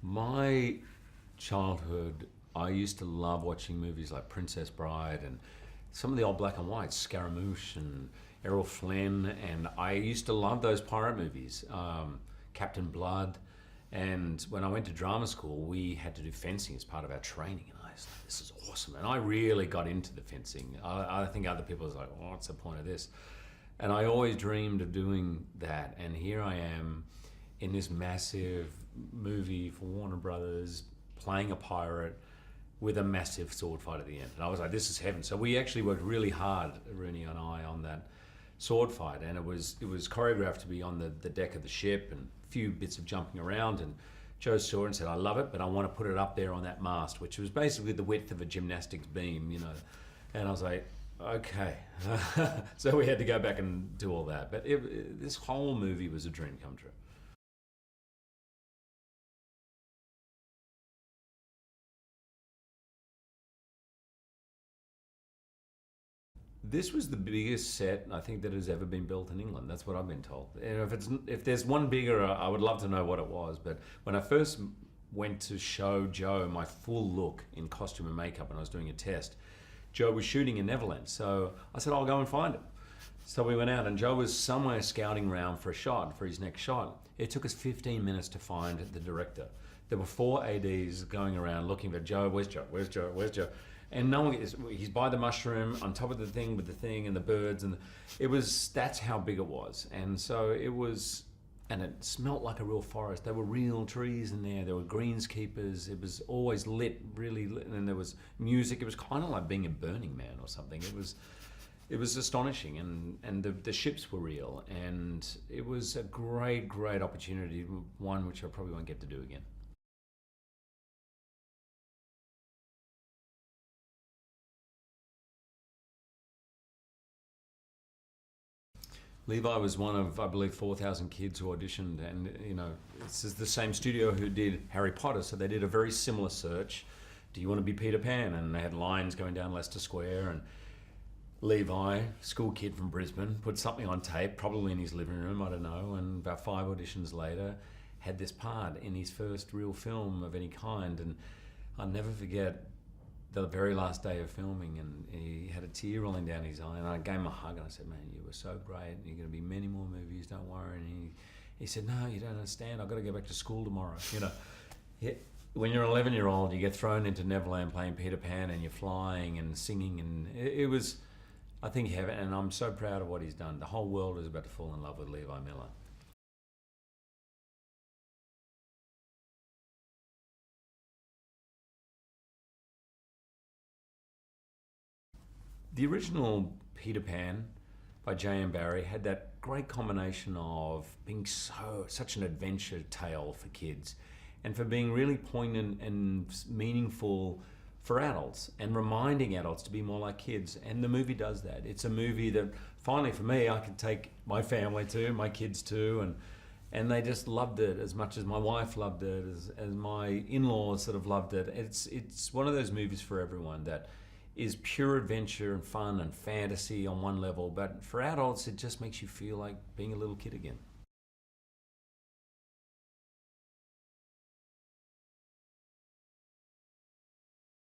My childhood, I used to love watching movies like Princess Bride and some of the old black and whites, Scaramouche and Errol Flynn, and I used to love those pirate movies, Captain Blood. And when I went to drama school, we had to do fencing as part of our training, and I was like, this is awesome. And I really got into the fencing. I think other people was like, well, what's the point of this? And I always dreamed of doing that, and here I am in this massive movie for Warner Brothers, playing a pirate with a massive sword fight at the end. And I was like, this is heaven. So we actually worked really hard, Rooney and I, on that sword fight, and it was choreographed to be on the deck of the ship and a few bits of jumping around. And Joe saw it and said, I love it, but I want to put it up there on that mast, which was basically the width of a gymnastics beam, you know. And I was like, okay. So we had to go back and do all that. But this whole movie was a dream come true. This was the biggest set I think that has ever been built in England. That's what I've been told. And if there's one bigger, I would love to know what it was. But when I first went to show Joe my full look in costume and makeup, and I was doing a test, Joe was shooting in Neverland. So I said, I'll go and find him. So we went out, and Joe was somewhere scouting around for a shot, for his next shot. It took us 15 minutes to find the director. There were 4 ADs going around looking for Joe. Where's Joe? Where's Joe? Where's Joe? And no one is. He's by the mushroom on top of the thing with the thing and the birds, and that's how big it was. And so it was, and it smelt like a real forest. There were real trees in there. There were greenskeepers. It was always lit, really lit, and there was music. It was kind of like being a Burning Man or something. It was astonishing, and the ships were real, and it was a great opportunity, one which I probably won't get to do again. Levi was one of, I believe, 4,000 kids who auditioned, and you know, this is the same studio who did Harry Potter, so they did a very similar search. Do you want to be Peter Pan? And they had lines going down Leicester Square, and Levi, school kid from Brisbane, put something on tape, probably in his living room, I don't know, and about 5 auditions later, had this part in his first real film of any kind. And I'll never forget the very last day of filming, and he had a tear rolling down his eye, and I gave him a hug and I said, man, you were so great, and you're going to be many more movies, don't worry. And he said, no, you don't understand, I've got to go back to school tomorrow. You know, when you're an 11-year-old, you get thrown into Neverland playing Peter Pan, and you're flying and singing, and it was, I think, heaven, and I'm so proud of what he's done. The whole world is about to fall in love with Levi Miller. The original Peter Pan by J.M. Barrie had that great combination of being such an adventure tale for kids, and for being really poignant and meaningful for adults, and reminding adults to be more like kids. And the movie does that. It's a movie that finally for me, I could take my family to, my kids to, and they just loved it as much as my wife loved it, as my in-laws sort of loved it. It's one of those movies for everyone that is pure adventure and fun and fantasy on one level, but for adults it just makes you feel like being a little kid again.